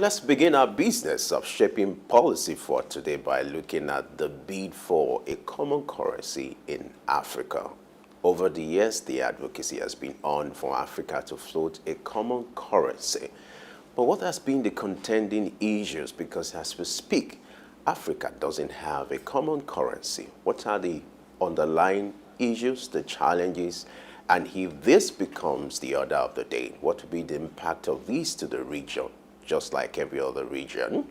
let's begin our business of shaping policy for today by looking at the bid for a common currency in Africa. Over the years, the advocacy has been on for Africa to float a common currency. But what has been the contending issues? Because as we speak, Africa doesn't have a common currency. What are the underlying issues, the challenges, and if this becomes the order of the day, what will be the impact of these to the region, just like every other region?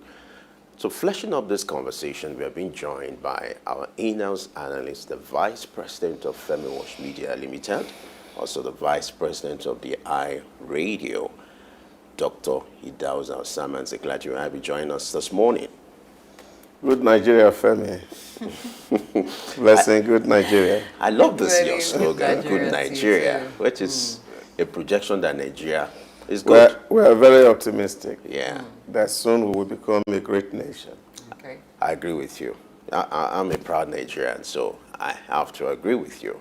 So fleshing up this conversation, we have been joined by our in-house analyst, the Vice President of FemyWalsh Media Limited, also the Vice President of the iRadio, Dr. Idahosa Osamhanze. Glad you have joined us this morning. Good Nigeria, Femi. Blessing, good Nigeria. I love this your slogan, Good Nigeria, which is a projection that Nigeria is good. We're very optimistic. Yeah. That soon we will become a great nation. Okay. I agree with you. I'm a proud Nigerian, so I have to agree with you.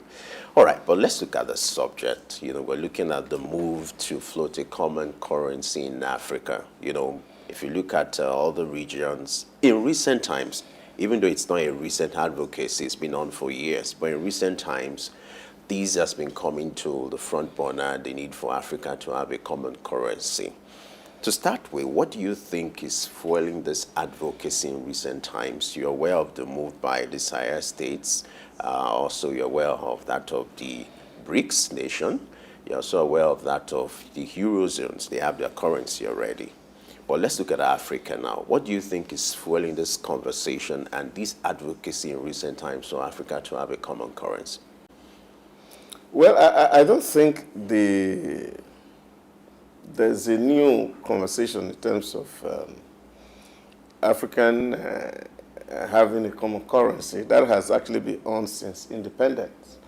All right, but let's look at the subject. We're looking at the move to float a common currency in Africa. If you look at all the regions, in recent times, even though it's not a recent advocacy, it's been on for years, but in recent times, these has been coming to the front burner, the need for Africa to have a common currency. To start with, what do you think is fueling this advocacy in recent times? You're aware of the move by the Sahel states. Also, you're aware of that of the BRICS nation. You're also aware of that of the Eurozones. They have their currency already. But let's look at Africa now. What do you think is fueling this conversation and this advocacy in recent times for Africa to have a common currency? Well, I don't think there's a new conversation in terms of African having a common currency. That has actually been on since independence,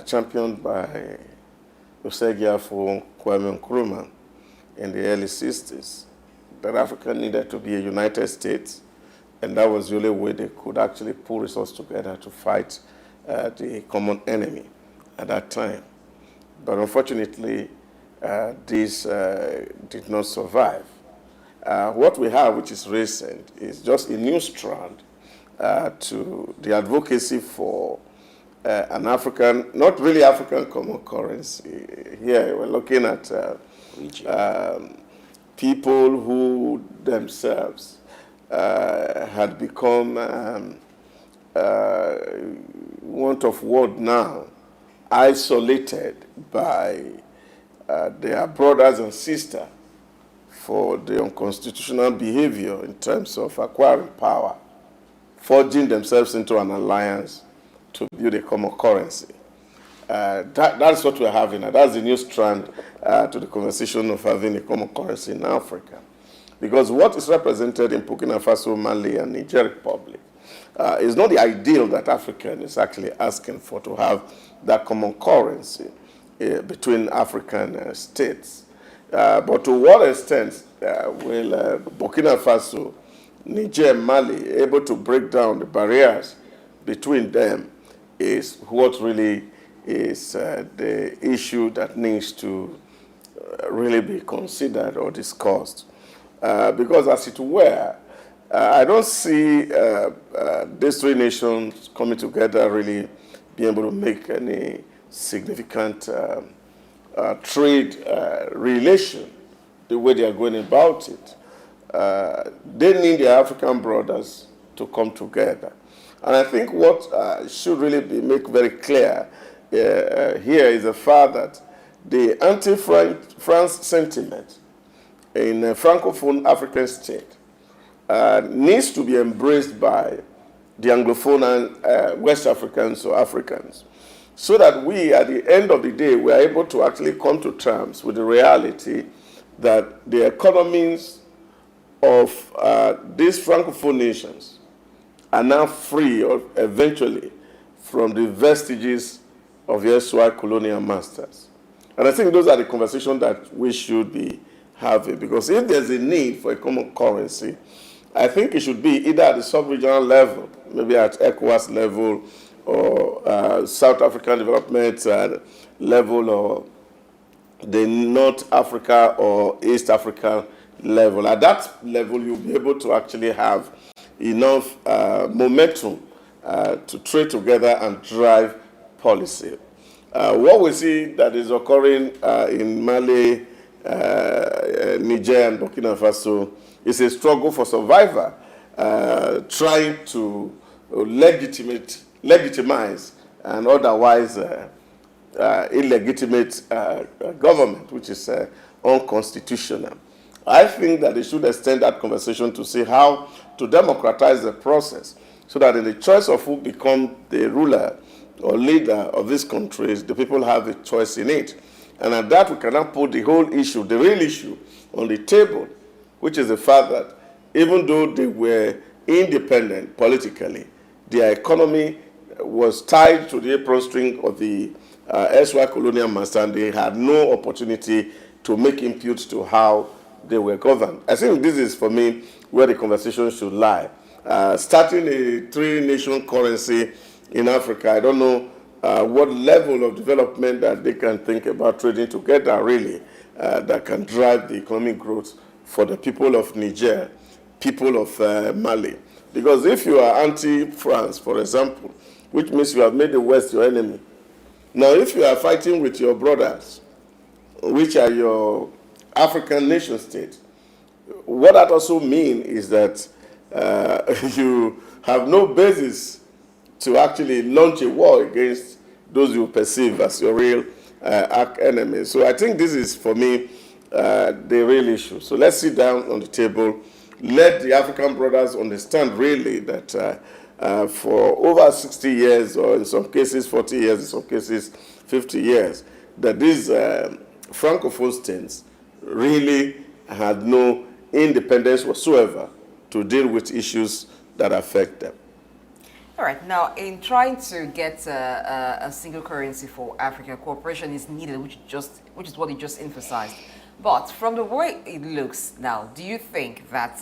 championed by Kwame Nkrumah in the early 60s. That Africa needed to be a United States, and that was the only way they could actually pull resources together to fight the common enemy at that time. But unfortunately, this did not survive. What we have, which is recent, is just a new strand to the advocacy for an African, not really African common currency. Here we're looking at people who themselves had become, want of word now, isolated by their brothers and sisters for the unconstitutional behavior in terms of acquiring power, forging themselves into an alliance to build a common currency. That's what we're having. That's the new strand to the conversation of having a common currency in Africa. Because what is represented in Burkina Faso, Mali, and Niger Republic is not the ideal that African is actually asking for, to have that common currency between African states. But to what extent will Burkina Faso, Niger, Mali able to break down the barriers between them is what really is the issue that needs to really be considered or discussed. Because as it were, I don't see these three nations coming together really being able to make any significant trade relation the way they are going about it. They need their African brothers to come together. And I think what should really be made very clear here is the fact that the anti-France sentiment in a Francophone African state needs to be embraced by the Anglophone and West Africans or Africans, so that we, at the end of the day, we are able to actually come to terms with the reality that the economies of these Francophone nations are now free, or eventually, from the vestiges of the SY colonial masters. And I think those are the conversations that we should be having, because if there's a need for a common currency, I think it should be either at the sub-regional level, maybe at ECOWAS level, or South African development level, or the North Africa or East Africa level. At that level, you'll be able to actually have enough momentum to trade together and drive policy. What we see that is occurring in Mali, Niger, and Burkina Faso is a struggle for survival, trying to legitimize and otherwise illegitimate government, which is unconstitutional. I think that they should extend that conversation to see how to democratize the process so that in the choice of who become the ruler or leader of these countries, the people have a choice in it. And at that, we cannot put the whole issue, the real issue, on the table, which is the fact that even though they were independent politically, their economy was tied to the apron string of the erstwhile colonial master, and they had no opportunity to make input to how they were governed. I think this is, for me, where the conversation should lie. Starting a three-nation currency in Africa, I don't know what level of development that they can think about trading together, really, that can drive the economic growth for the people of Niger, people of Mali. Because if you are anti-France, for example, which means you have made the West your enemy. Now, if you are fighting with your brothers, which are your African nation states, what that also means is that you have no basis to actually launch a war against those you perceive as your real enemy. So I think this is, for me, the real issue. So let's sit down on the table. Let the African brothers understand really that for over 60 years, or in some cases 40 years, in some cases 50 years, that these Francophone states really had no independence whatsoever to deal with issues that affect them. All right. Now, in trying to get a single currency for Africa, cooperation is needed, which is what you just emphasized. But from the way it looks now, do you think that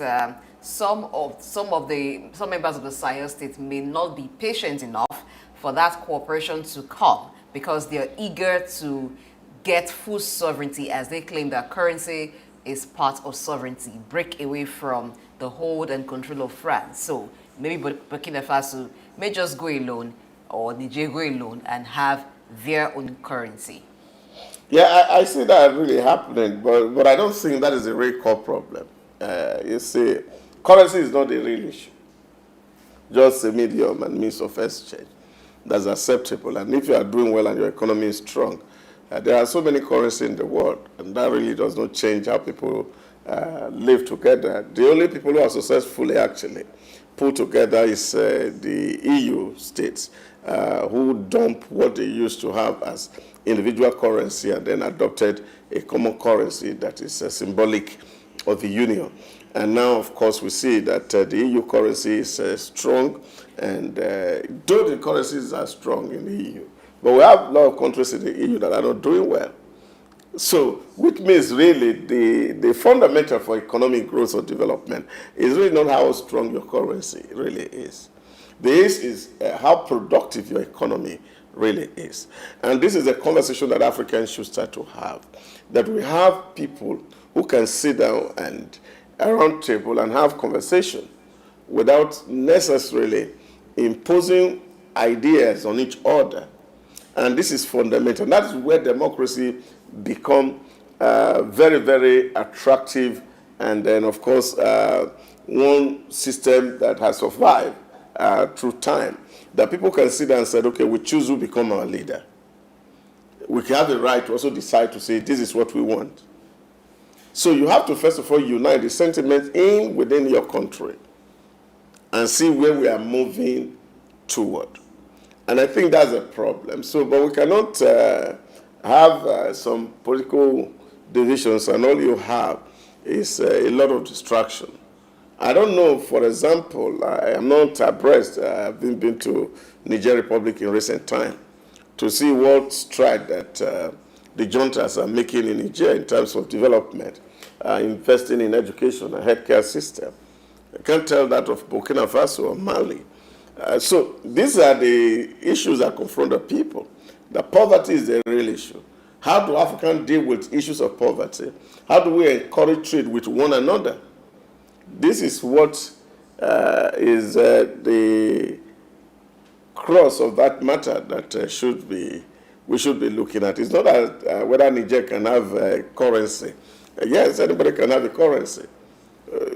some members of the Sahel states may not be patient enough for that cooperation to come because they are eager to get full sovereignty, as they claim that currency is part of sovereignty, break away from the hold and control of France? So maybe Burkina Faso may just go alone, or Niger go alone, and have their own currency. Yeah, I see that really happening, but I don't think that is a real core problem. You see, currency is not a real issue. Just a medium and means of exchange that's acceptable. And if you are doing well and your economy is strong, there are so many currencies in the world, and that really does not change how people live together. The only people who are successfully actually put together is the EU states, who dump what they used to have as individual currency and then adopted a common currency that is symbolic of the union. And now, of course, we see that the EU currency is strong, and though the currencies are strong in the EU, but we have a lot of countries in the EU that are not doing well. So, which means really the fundamental for economic growth or development is really not how strong your currency really is. The issue is how productive your economy really is. And this is a conversation that Africans should start to have. That we have people who can sit down and around table and have conversation without necessarily imposing ideas on each other. And this is fundamental. That is where democracy become very, very attractive, and then, of course, one system that has survived through time, that people can sit down and say, okay, we choose who become our leader. We can have the right to also decide to say, this is what we want. So you have to, first of all, unite the sentiment within your country and see where we are moving toward. And I think that's a problem. So, but we cannot have some political divisions, and all you have is a lot of distraction. I don't know, for example, I am not abreast. I've been to Niger Republic in recent time to see what stride that the juntas are making in Niger in terms of development, investing in education and healthcare system. I can't tell that of Burkina Faso or Mali. So these are the issues that confront the people. The poverty is the real issue. How do Africans deal with issues of poverty? How do we encourage trade with one another? This is what is the cross of that matter that we should be looking at. It's not that whether Niger can have a currency. Yes, anybody can have a currency.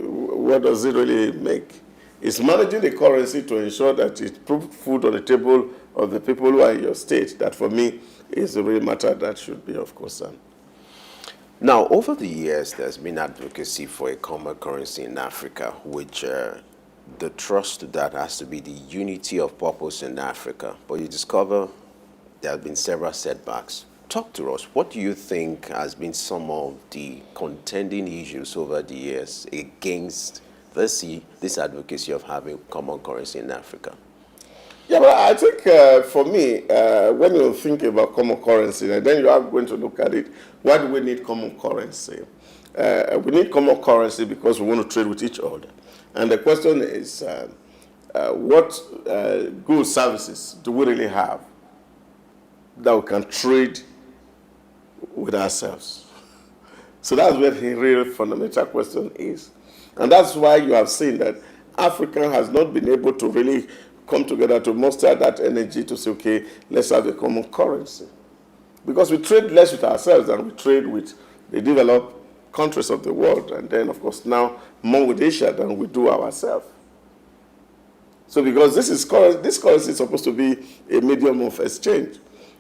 What does it really make? It's managing the currency to ensure that it puts food on the table of the people who are in your state. That, for me, is the real matter that should be of concern. Now, over the years, there's been advocacy for a common currency in Africa, which the thrust to that has to be the unity of purpose in Africa. But you discover there have been several setbacks. Talk to us. What do you think has been some of the contending issues over the years against this advocacy of having common currency in Africa? Yeah, but I think for me, when you think about common currency, then you are going to look at it. Why do we need common currency? We need common currency because we want to trade with each other. And the question is, what goods, services do we really have that we can trade with ourselves? So that's where the real fundamental question is. And that's why you have seen that Africa has not been able to really come together to muster that energy to say, okay, let's have a common currency. Because we trade less with ourselves than we trade with the developed countries of the world. And then, of course, now more with Asia than we do ourselves. So because this currency is supposed to be a medium of exchange,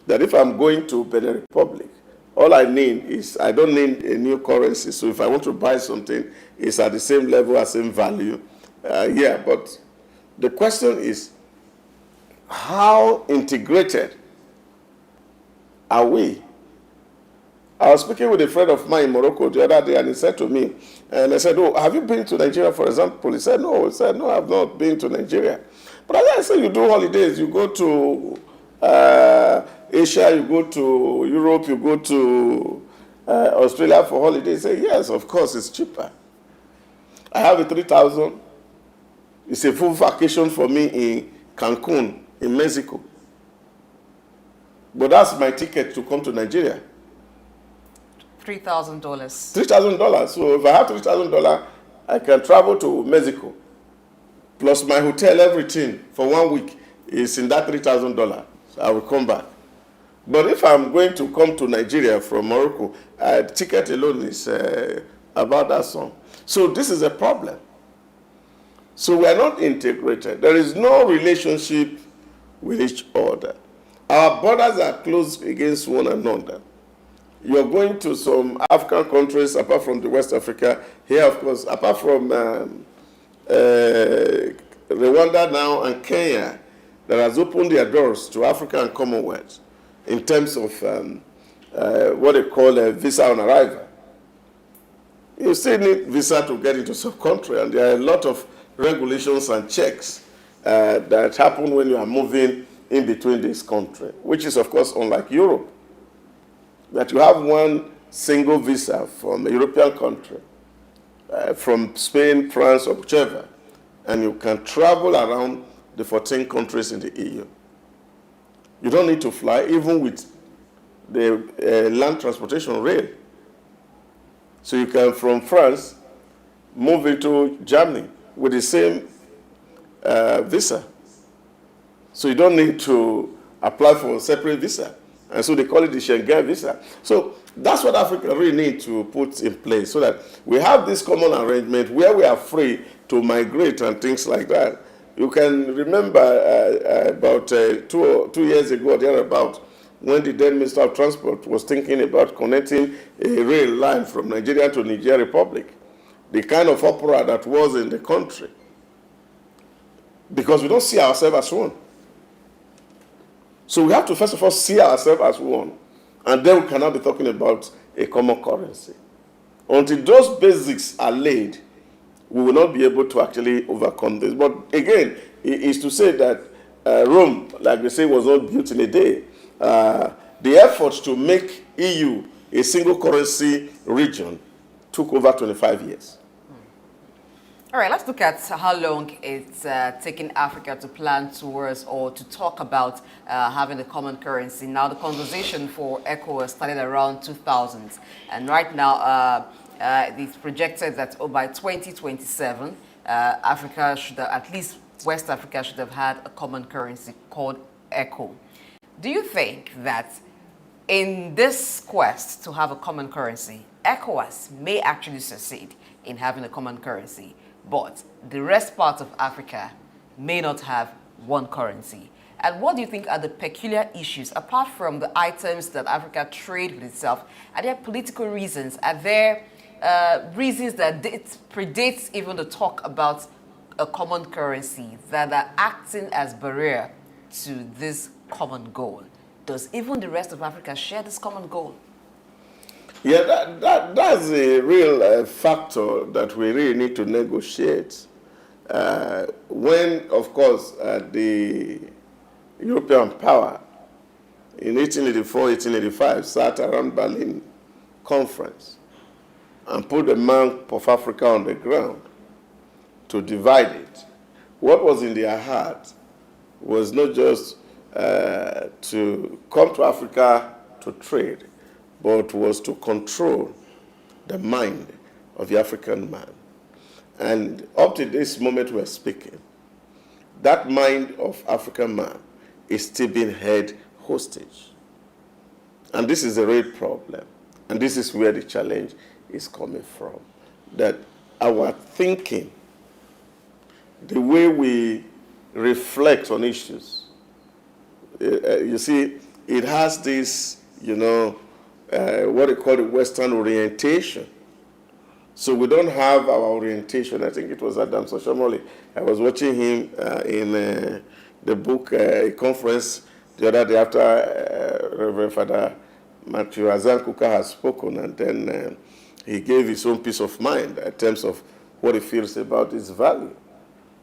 that if I'm going to Benin Republic, all I need is, I don't need a new currency. So if I want to buy something, it's at the same level, at same value. But the question is, how integrated are we? I was speaking with a friend of mine in Morocco the other day, and he said to me, and I said, oh, have you been to Nigeria, for example? He said, no. He said, no, I've not been to Nigeria. But as I said, you do holidays. You go to Asia, you go to Europe, you go to Australia for holidays. Say, yes, of course, it's cheaper. I have a 3,000. It's a full vacation for me in Cancun, in Mexico. But that's my ticket to come to Nigeria. $3,000. $3,000. So if I have $3,000, I can travel to Mexico. Plus my hotel, everything, for 1 week is in that $3,000. So I will come back. But if I'm going to come to Nigeria from Morocco, the ticket alone is about that sum. So this is a problem. So we are not integrated. There is no relationship with each other. Our borders are closed against one another. You're going to some African countries, apart from the West Africa, here, of course, apart from Rwanda now and Kenya, that has opened their doors to Africa and Commonwealth in terms of what they call a visa on arrival. You still need visa to get into some country, and there are a lot of regulations and checks that happen when you are moving in between this country, which is, of course, unlike Europe, that you have one single visa from a European country, from Spain, France, or whichever, and you can travel around the 14 countries in the EU. You don't need to fly, even with the land transportation rail. So you can, from France, move into Germany with the same visa. So you don't need to apply for a separate visa. And so they call it the Schengen visa. So that's what Africa really needs to put in place, so that we have this common arrangement where we are free to migrate and things like that. You can remember about 2 years ago, thereabout, when the then Minister of Transport was thinking about connecting a rail line from Nigeria to Niger Republic, the kind of uproar that was in the country, because we don't see ourselves as one. So we have to first of all see ourselves as one, and then we cannot be talking about a common currency. Until those basics are laid, we will not be able to actually overcome this. But again, it is to say that Rome, like they say, was not built in a day. The effort to make EU a single currency region took over 25 years. All right, let's look at how long it's taken Africa to plan towards or to talk about having a common currency. Now, the conversation for ECOWAS started around 2000, and right now it's projected that by 2027, Africa should have, at least West Africa should have had a common currency called ECO. Do you think that in this quest to have a common currency, ECOWAS may actually succeed in having a common currency, but the rest parts of Africa may not have one currency? And what do you think are the peculiar issues, apart from the items that Africa trade with itself? Are there political reasons? Are there reasons that it predates even the talk about a common currency that are acting as barrier to this common goal? Does even the rest of Africa share this common goal? Yeah, that's a real factor that we really need to negotiate. When, of course, the European power in 1884, 1885 sat around Berlin conference and put the map of Africa on the ground to divide it, what was in their heart was not just to come to Africa to trade, but was to control the mind of the African man. And up to this moment we're speaking, that mind of African man is still being held hostage. And this is a real problem. And this is where the challenge is coming from. That our thinking, the way we reflect on issues, you see, it has this, what they call the Western orientation. So we don't have our orientation. I think it was Adam Soshomole. I was watching him in the book, a conference the other day after Reverend Father Matthew Azan Kuka has spoken, and then he gave his own peace of mind in terms of what he feels about his value.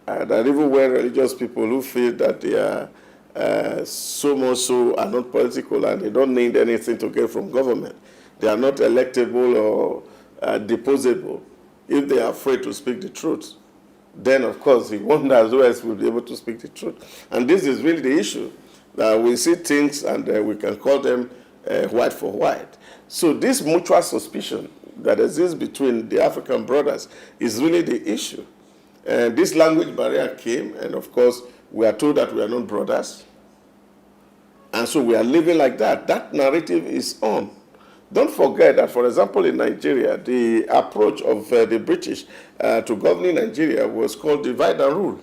And that even when religious people who feel that they are so much so are not political and they don't need anything to get from government, they are not electable or deposable, if they are afraid to speak the truth, then of course he wonders who else will be able to speak the truth. And this is really the issue, that we see things and we can call them white for white. So this mutual suspicion that exists between the African brothers is really the issue. And this language barrier came, and of course we are told that we are not brothers, and so we are living like that. That narrative is on. Don't forget that, for example, in Nigeria, the approach of the British to governing Nigeria was called divide and rule.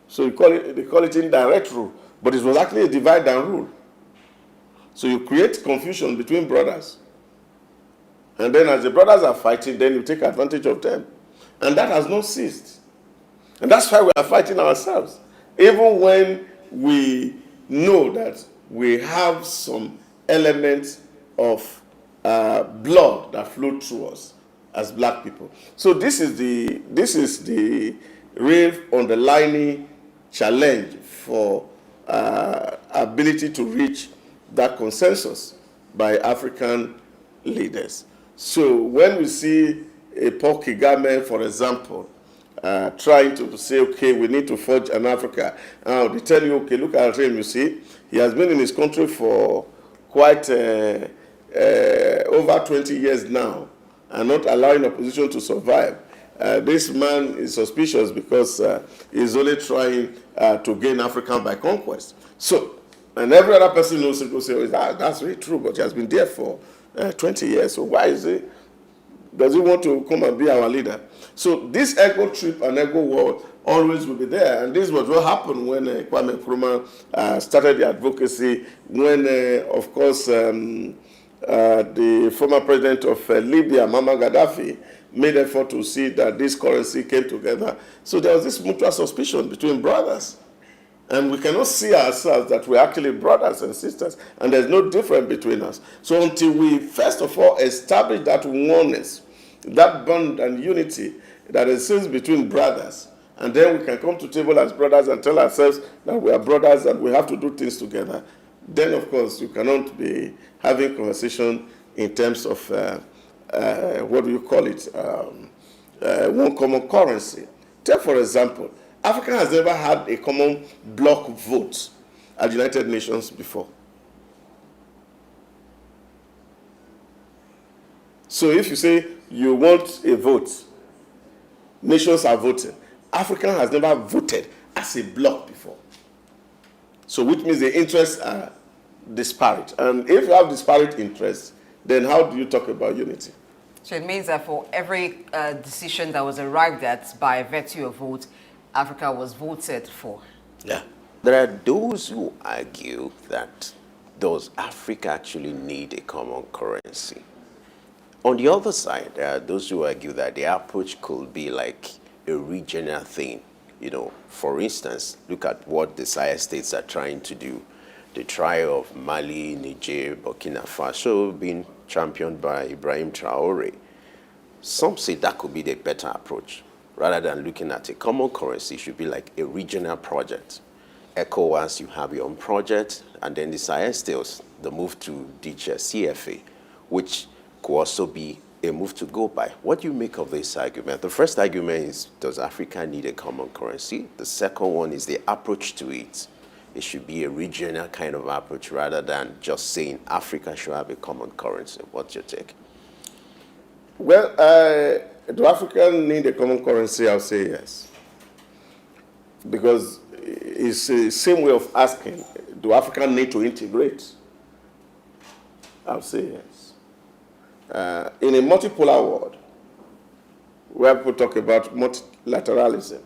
So they call it indirect rule, but it was actually a divide and rule. So you create confusion between brothers, and then as the brothers are fighting, then you take advantage of them. And that has not ceased. And that's why we are fighting ourselves. Even when we know that we have some elements of blood that flow through us as black people. So this is the real underlying challenge for ability to reach that consensus by African leaders. So when we see a Paul Kagame, for example, trying to say, okay, we need to forge an Africa. They tell you, okay, look at him, you see. He has been in his country for quite over 20 years now and not allowing opposition to survive. This man is suspicious because he's only trying to gain Africa by conquest. So, and every other person knows it will say, oh, that's really true, but he has been there for 20 years. So why is he? Does he want to come and be our leader? So this ego trip and ego war always will be there. And this was what happened when Kwame Nkrumah started the advocacy, when, of course, the former president of Libya, Muammar Gaddafi, made effort to see that this currency came together. So there was this mutual suspicion between brothers. And we cannot see ourselves that we're actually brothers and sisters, and there's no difference between us. So until we, first of all, establish that oneness, that bond and unity that exists between brothers, and then we can come to table as brothers and tell ourselves that we are brothers and we have to do things together, then, of course, you cannot be having conversation in terms of, what do you call it, one common currency. Take, for example, Africa has never had a common bloc vote at the United Nations before. So if you say you want a vote, nations are voting. Africa has never voted as a bloc before. So which means the interests are disparate. And if you have disparate interests, then how do you talk about unity? So it means that for every decision that was arrived at by virtue of vote, Africa was voted for. Yeah. There are those who argue that does Africa actually need a common currency? On the other side, there are those who argue that the approach could be like a regional thing. For instance, look at what the Sahel states are trying to do. The trial of Mali, Niger, Burkina Faso being championed by Ibrahim Traore. Some say that could be the better approach. Rather than looking at a common currency, it should be like a regional project. ECOWAS, you have your own project, and then the Sahel states, the move to ditch CFA, which could also be a move to go by. What do you make of this argument? The first argument is, does Africa need a common currency? The second one is the approach to it. It should be a regional kind of approach rather than just saying Africa should have a common currency. What's your take? Well, do Africa need a common currency? I'll say yes. Because it's the same way of asking, do Africa need to integrate? I'll say yes. In a multipolar world, where people talk about multilateralism,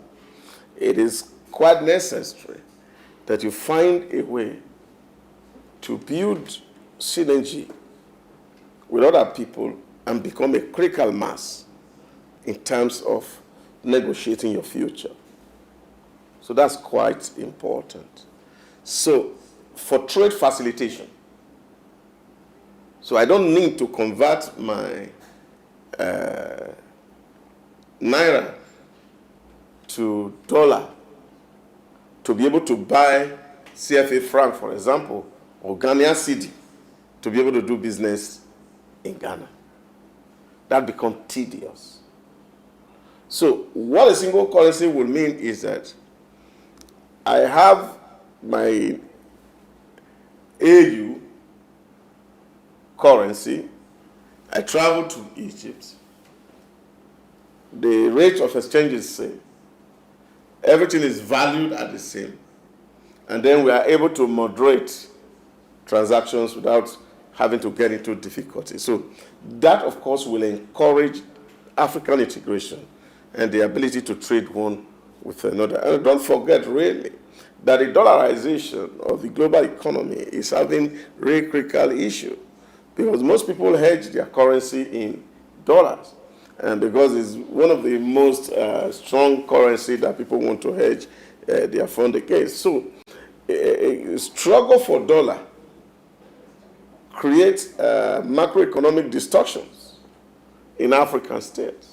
it is quite necessary that you find a way to build synergy with other people and become a critical mass in terms of negotiating your future. So that's quite important. So for trade facilitation, so I don't need to convert my naira to dollar to be able to buy CFA franc, for example, or Ghanaian cedi to be able to do business in Ghana. That becomes tedious. So what a single currency will mean is that I have my AU currency, I travel to Egypt, the rate of exchange is the same, everything is valued at the same, and then we are able to moderate transactions without having to get into difficulty. So that, of course, will encourage African integration and the ability to trade one with another. And don't forget, really, that the dollarization of the global economy is having a really critical issue because most people hedge their currency in dollars. And because it's one of the most strong currency that people want to hedge their fund against. So a struggle for dollar creates macroeconomic distortions in African states.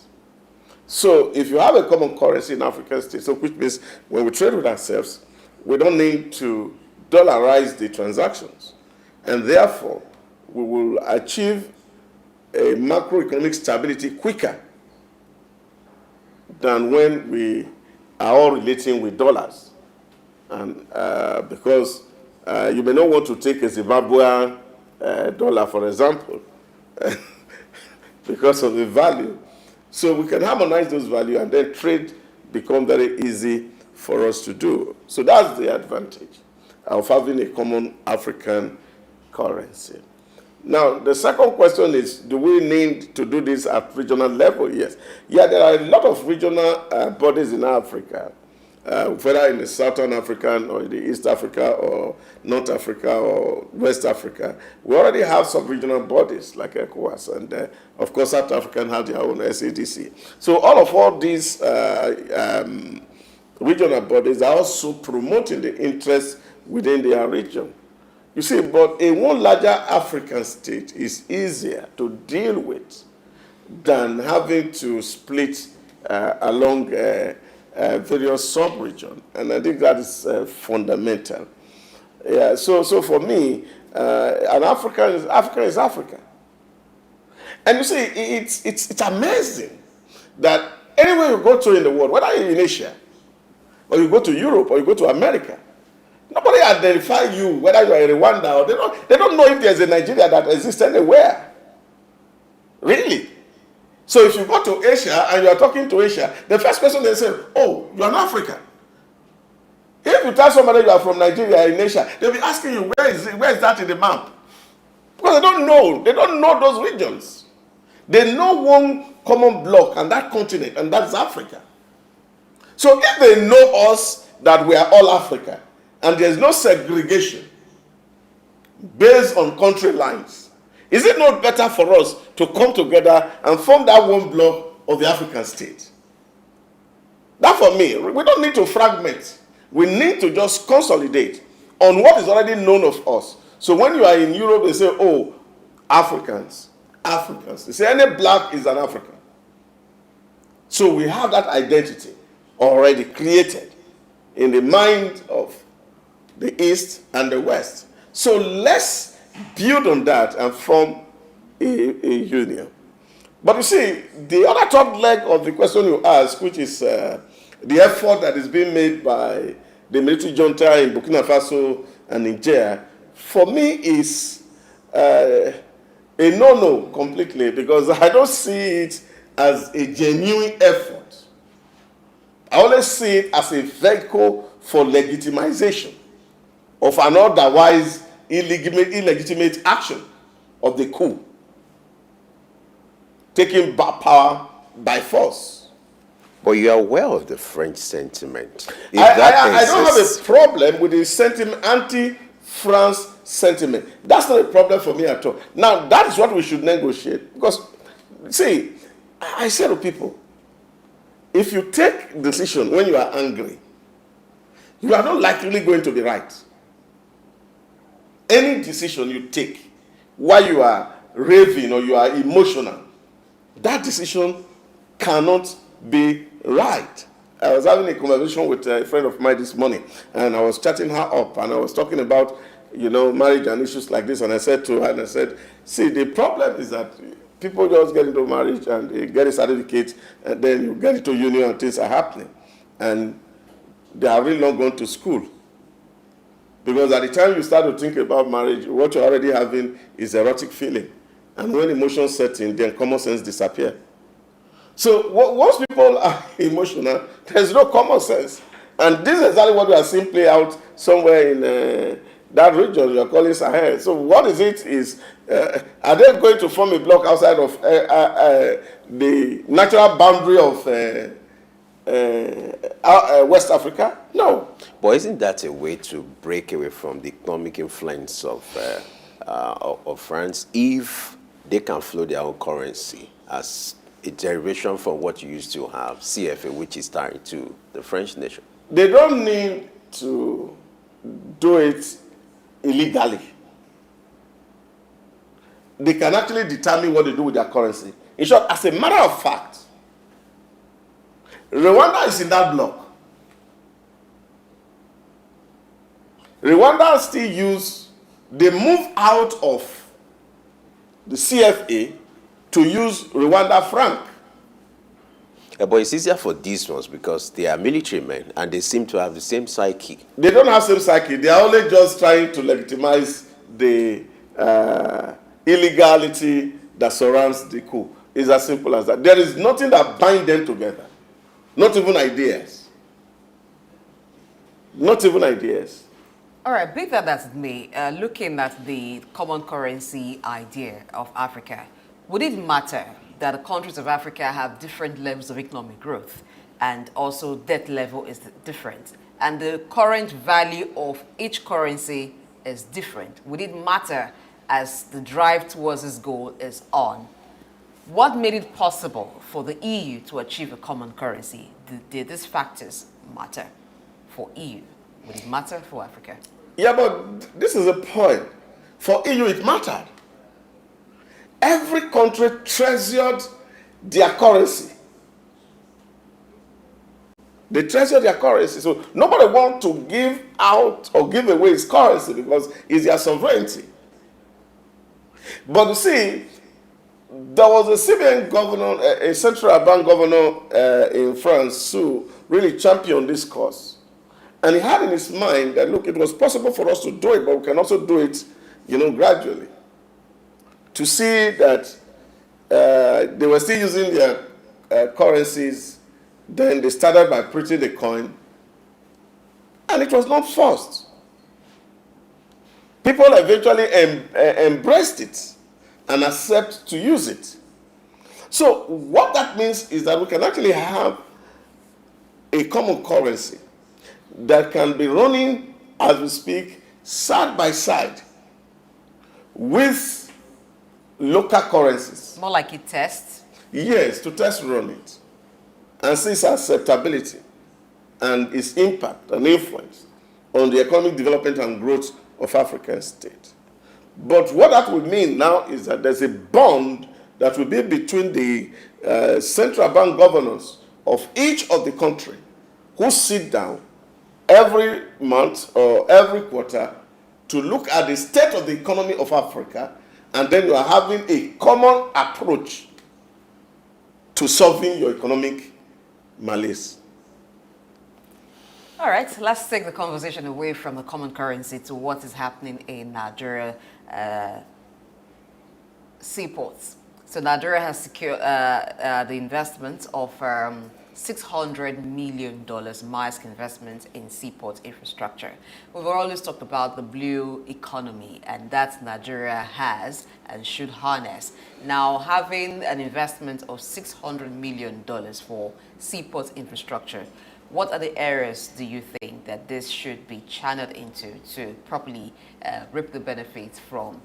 So if you have a common currency in African states, so which means when we trade with ourselves, we don't need to dollarize the transactions. And therefore, we will achieve a macroeconomic stability quicker than when we are all relating with dollars. And because you may not want to take a Zimbabwean dollar, for example, because of the value. So we can harmonize those values and then trade become very easy for us to do. So that's the advantage of having a common African currency. Now, the second question is, do we need to do this at regional level? Yes. Yeah, there are a lot of regional bodies in Africa, whether in the Southern African or the East Africa or North Africa or West Africa. We already have some regional bodies like ECOWAS, and of course South African have their own SADC. So all these regional bodies are also promoting the interests within their region. You see, but a one larger African state is easier to deal with than having to split along various sub-regions. And I think that is fundamental. Yeah, so for me, Africa is Africa. And you see, it's amazing that Anywhere you go to in the world, whether you're in Asia, or you go to Europe, or you go to America, nobody identify you, whether you are in Rwanda, or they don't know if there's a Nigeria that exists anywhere. Really. So if you go to Asia and you are talking to Asia, the first question they say, oh, you're an African. If you tell somebody you are from Nigeria in Asia, they'll be asking you, where is that in the map? Because they don't know those regions. They know one common block and that continent, and that's Africa. So if they know us, that we are all Africa, and there's no segregation based on country lines, is it not better for us to come together and form that one block of the African state? That for me, we don't need to fragment. We need to just consolidate on what is already known of us. So when you are in Europe, they say, oh, Africans. They say any black is an African. So we have that identity already created in the mind of the East and the West. So let's build on that and form a union. But you see, the other top leg of the question you ask, which is the effort that is being made by the military junta in Burkina Faso and Niger, for me is a no-no completely, because I don't see it as a genuine effort. I always see it as a vehicle for legitimization of an otherwise illegitimate action of the coup, taking back power by force. But you are aware of the French sentiment. I don't have a problem with the sentiment, anti-France sentiment. That's not a problem for me at all. Now, that is what we should negotiate. Because, see, I say to people, if you take a decision when you are angry, you are not likely going to be right. Any decision you take while you are raving or you are emotional, that decision cannot be right. I was having a conversation with a friend of mine this morning, and I was chatting her up, and I was talking about, marriage and issues like this, and I said to her, see, the problem is that people just get into marriage and they get a certificate, and then you get into union and things are happening. And they are really not going to school. Because at the time you start to think about marriage, what you're already having is erotic feeling. And when emotions set in, then common sense disappears. So once people are emotional, there's no common sense. And this is exactly what we are seeing play out somewhere in that region you are calling Sahel. So what is it is, are they going to form a block outside of the natural boundary of West Africa? No. But isn't that a way to break away from the economic influence of France if they can flow their own currency as a derivation from what you used to have, CFA, which is tied to the French nation? They don't need to do it illegally. They can actually determine what they do with their currency. In short, as a matter of fact, Rwanda is in that block. Rwanda still they move out of the CFA to use Rwanda franc. Yeah, but it's easier for these ones because they are military men and they seem to have the same psyche. They don't have the same psyche. They are only just trying to legitimize the illegality that surrounds the coup. It's as simple as that. There is nothing that binds them together. Not even ideas. Not even ideas. All right, be that as it may, looking at the common currency idea of Africa, would it matter that the countries of Africa have different levels of economic growth and also debt level is different and the current value of each currency is different? Would it matter as the drive towards this goal is on? What made it possible for the EU to achieve a common currency? Did these factors matter for EU? Would it matter for Africa? Yeah, but this is a point. For EU, it mattered. Every country treasured their currency. They treasured their currency. So nobody wants to give out or give away his currency because it's their sovereignty. But you see, there was a CBN governor, a central bank governor in France who really championed this cause. And he had in his mind that, look, it was possible for us to do it, but we can also do it, gradually. To see that they were still using their currencies, then they started by printing the coin, and it was not forced. People eventually embraced it and accept to use it. So what that means is that we can actually have a common currency that can be running, as we speak, side by side with local currencies. More like a test? Yes, to test run it and see its acceptability and its impact and influence on the economic development and growth of African states. But what that would mean now is that there's a bond that will be between the central bank governors of each of the country who sit down every month or every quarter to look at the state of the economy of Africa, and then you are having a common approach to solving your economic malaise. All right, let's take the conversation away from the common currency to what is happening in Nigeria seaports. So Nigeria has secured the investment of $600 million massive investment in seaport infrastructure. We've always talked about the blue economy, and that Nigeria has and should harness. Now, having an investment of $600 million for seaport infrastructure, what are the areas do you think that this should be channeled into to properly reap the benefits from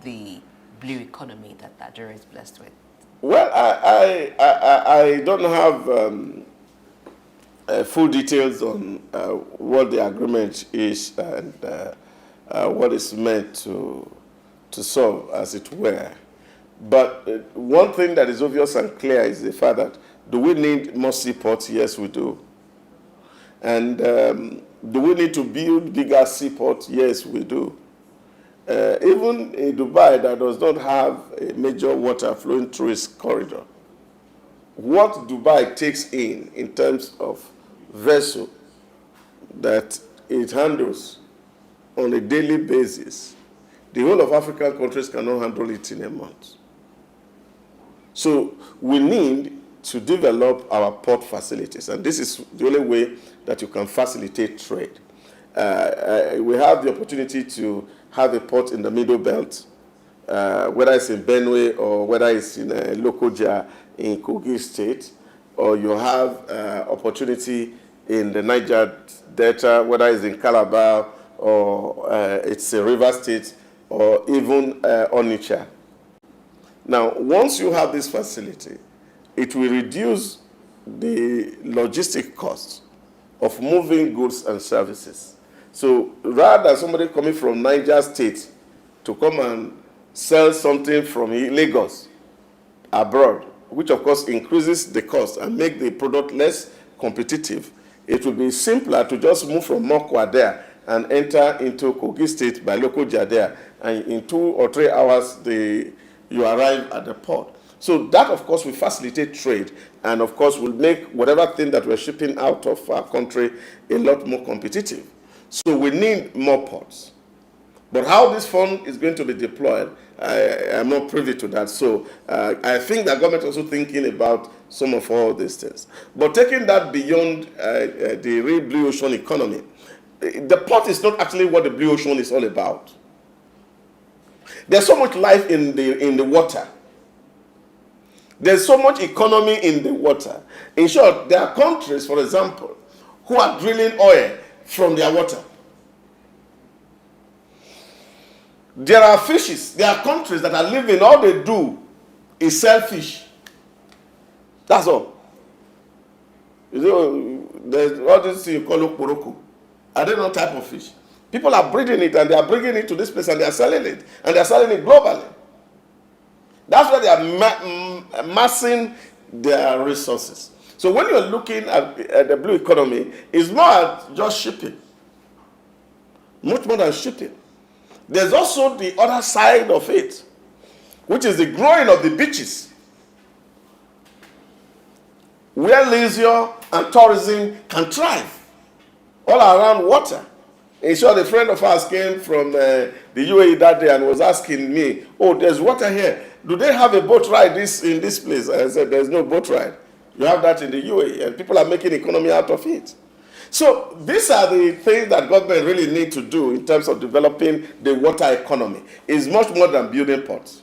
the blue economy that Nigeria is blessed with? Well, I don't have full details on what the agreement is and what is meant to solve, as it were. But one thing that is obvious and clear is the fact that, do we need more seaports? Yes, we do. And do we need to build bigger seaports? Yes, we do. Even in Dubai, that does not have a major water flowing through its corridor, what Dubai takes in terms of vessel that it handles on a daily basis, the whole of African countries cannot handle it in a month. So we need to develop our port facilities, and this is the only way that you can facilitate trade. We have the opportunity to have a port in the Middle Belt, whether it's in Benue or whether it's in Lokoja in Kogi State, or you have opportunity in the Niger Delta, whether it's in Calabar or it's a river state, or even Onitsha. Now, once you have this facility, it will reduce the logistic costs of moving goods and services. So rather than somebody coming from Niger State to come and sell something from Lagos abroad, which of course increases the cost and make the product less competitive, it will be simpler to just move from Mokwa there and enter into Kogi State by Lokoja there, and in 2 or 3 hours you arrive at the port. So that, of course, will facilitate trade, and of course will make whatever thing that we're shipping out of our country a lot more competitive. So we need more ports. But how this fund is going to be deployed, I am not privy to that. So I think the government is also thinking about some of all these things. But taking that beyond the real blue ocean economy, the port is not actually what the blue ocean is all about. There's so much life in the water. There's so much economy in the water. In short, there are countries, for example, who are drilling oil from their water. There are fishes. There are countries that are living, all they do is sell fish. That's all. You know, there's all this thing you call okporoko. I don't know type of fish. People are breeding it, and they are bringing it to this place, and they are selling it. And they are selling it globally. That's why they are amassing their resources. So when you're looking at the blue economy, it's not just shipping. Much more than shipping. There's also the other side of it. which is the growing of the beaches, where leisure and tourism can thrive all around water. In short, a friend of ours came from the UAE that day and was asking me, oh, there's water here. Do they have a boat ride in this place? I said, there's no boat ride. You have that in the UAE, and people are making economy out of it. So these are the things that government really need to do in terms of developing the water economy. It's much more than building ports.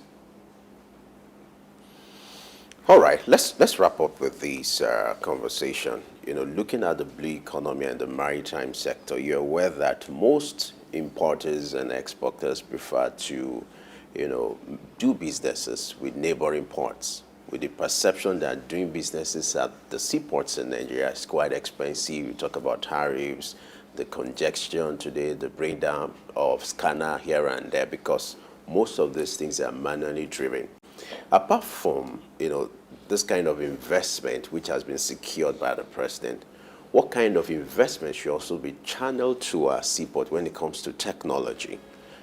All right, let's wrap up with this conversation. Looking at the blue economy and the maritime sector, you're aware that most importers and exporters prefer to, do businesses with neighboring ports, with the perception that doing businesses at the seaports in Nigeria is quite expensive. You talk about tariffs, the congestion today, the breakdown of scanner here and there, because most of these things are manually driven. Apart from, this kind of investment which has been secured by the president, what kind of investment should also be channeled to our seaport when it comes to technology?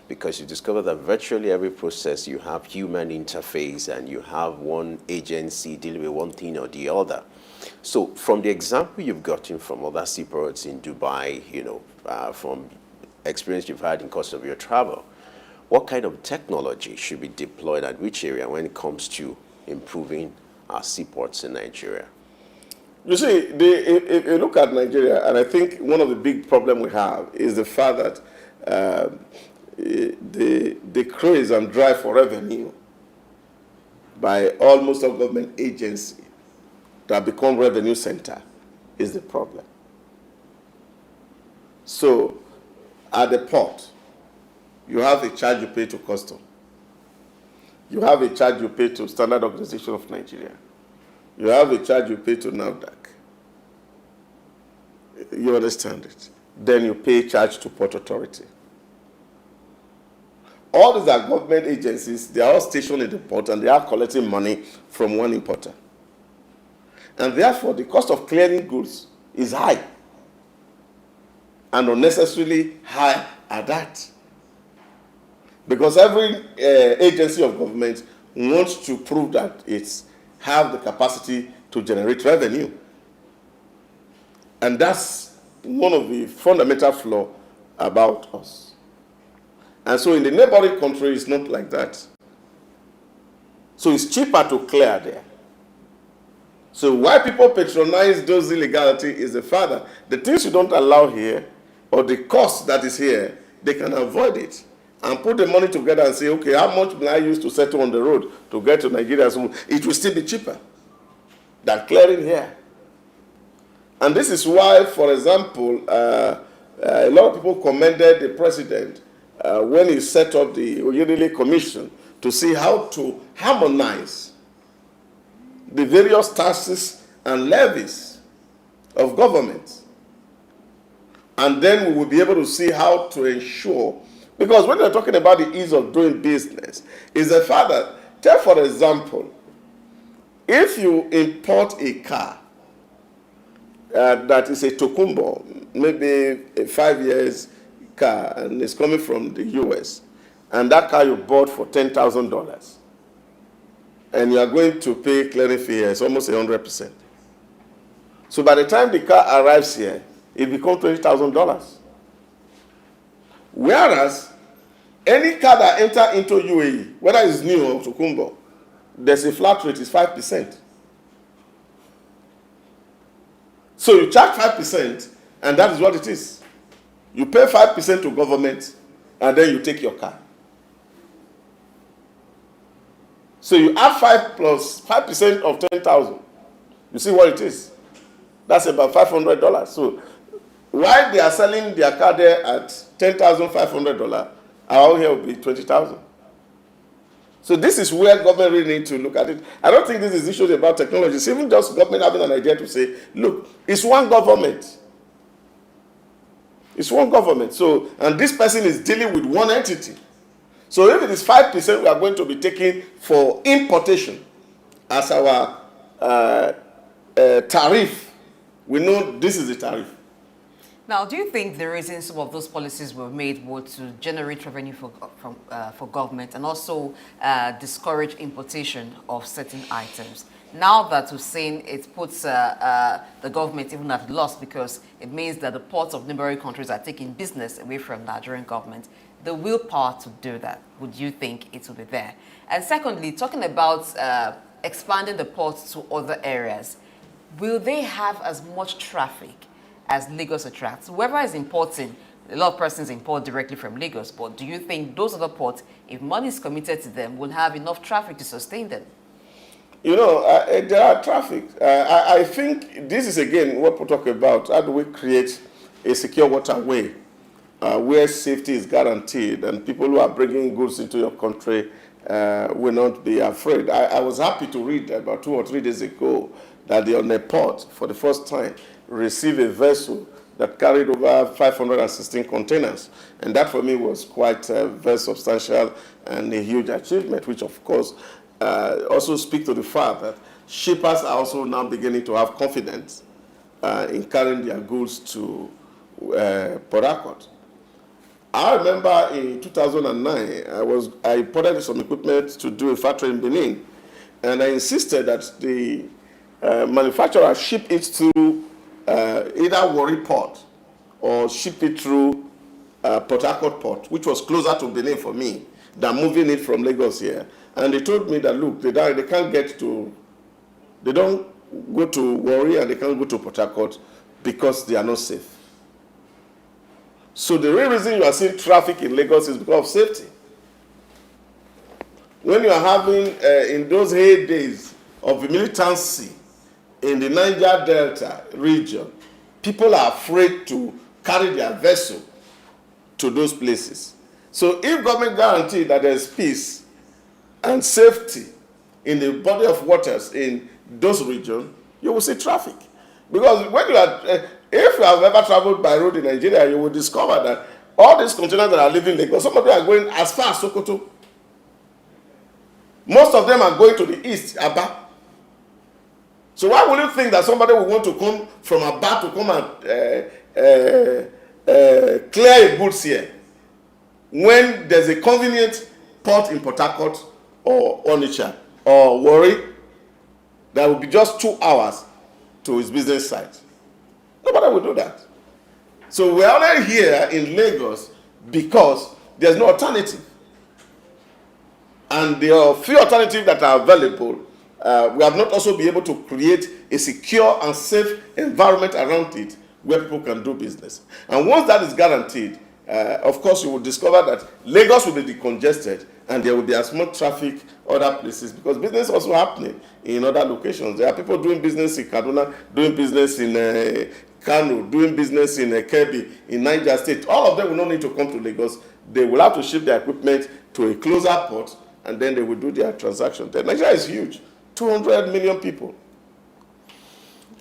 Because you discover that virtually every process you have human interface and you have one agency dealing with one thing or the other. So from the example you've gotten from other seaports in Dubai, from experience you've had in course of your travel, what kind of technology should be deployed at which area when it comes to improving our seaports in Nigeria? You see, if you look at Nigeria, and I think one of the big problems we have is the fact that the craze and drive for revenue by almost all government agencies that become revenue center is the problem. So, at the port, you have a charge you pay to custom. You have a charge you pay to Standard Organization of Nigeria. You have a charge you pay to NAFDAC. You understand it. Then you pay charge to Port Authority. All these are government agencies. They are all stationed in the port and they are collecting money from one importer. And therefore, the cost of clearing goods is high. And unnecessarily high at that. Because every agency of government wants to prove that it's have the capacity to generate revenue. And that's one of the fundamental flaws about us. And so in the neighboring country, it's not like that. So it's cheaper to clear there. So why people patronize those illegality is the fact that the things you don't allow here, or the cost that is here, they can avoid it. And put the money together and say, okay, how much will I use to settle on the road to get to Nigeria? So it will still be cheaper than clearing here. And this is why, for example, a lot of people commended the president when he set up the Oyedele Commission to see how to harmonize the various taxes and levies of government. And then we will be able to see how to ensure. Because when we're talking about the ease of doing business, is the fact that, take for example, if you import a car that is a Tokumbo, maybe a 5 years car, and it's coming from the US, and that car you bought for $10,000, and you are going to pay clearing fee here, it's almost 100%. So by the time the car arrives here, it becomes $20,000. Whereas, any car that enters into UAE, whether it's new or Tokumbo, there's a flat rate, is 5%. So you charge 5%, and that is what it is. You pay 5% to government, and then you take your car. So you add 5 plus 5% of 10,000. You see what it is? That's about $500. So while they are selling their car there at $10,500, our here will be $20,000. So this is where government really need to look at it. I don't think this is issues about technology. It's even just government having an idea to say, look, it's one government. It's one government. So, and this person is dealing with one entity. So if it is 5%, we are going to be taking for importation as our tariff. We know this is the tariff. Now, do you think the reason some of those policies were made were to generate revenue for government and also discourage importation of certain items? Now that we've seen it puts the government even at loss because it means that the ports of neighboring countries are taking business away from Nigerian government, the willpower to do that, would you think it will be there? And secondly, talking about expanding the ports to other areas, will they have as much traffic as Lagos attracts? Whoever is importing, a lot of persons import directly from Lagos, but do you think those other ports, if money is committed to them, will have enough traffic to sustain them? You know, there are traffic. I think this is again what we talk about. How do we create a secure waterway where safety is guaranteed and people who are bringing goods into your country will not be afraid? I was happy to read about 2 or 3 days ago that the Onne port, for the first time, received a vessel that carried over 516 containers. And that for me was quite very substantial and a huge achievement, which of course also speaks to the fact that shippers are also now beginning to have confidence in carrying their goods to Port Harcourt. I remember in 2009, I imported some equipment to do a factory in Benin, and I insisted that the manufacturer ship it through either Warri Port or ship it through Port Harcourt Port, which was closer to Benin for me than moving it from Lagos here. And they told me that, look, they don't go to Warri and they can't go to Port Harcourt because they are not safe. So the real reason you are seeing traffic in Lagos is because of safety. When you are having, in those heydays of the militancy in the Niger Delta region, people are afraid to carry their vessel to those places. So if government guarantees that there's peace and safety in the body of waters in those regions, you will see traffic. Because when you are, if you have ever traveled by road in Nigeria, you will discover that all these containers that are leaving Lagos, some of them are going as far as Sokoto. Most of them are going to the east, Aba. So why would you think that somebody will want to come from Aba to come and clear a goods here when there's a convenient port in Port Harcourt or Onitsha or Warri that will be just 2 hours to his business site? Nobody will do that. So we're only here in Lagos because there's no alternative. And there are few alternatives that are available. We have not also been able to create a secure and safe environment around it where people can do business. And once that is guaranteed, of course, you will discover that Lagos will be decongested and there will be as much traffic other places because business also happening in other locations. There are people doing business in Kaduna, doing business in Kano, doing business in Kebbi, in Niger State. All of them will not need to come to Lagos. They will have to ship their equipment to a closer port and then they will do their transaction. Nigeria is huge, 200 million people.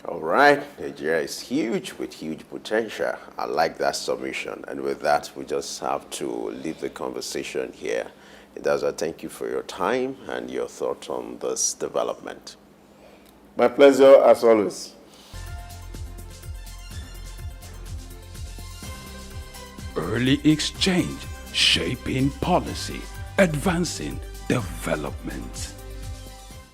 All right, Nigeria is huge with huge potential. I like that submission. And with that, we just have to leave the conversation here. Idahosa, thank you for your time and your thoughts on this development. My pleasure, as always. Early exchange, shaping policy, advancing development.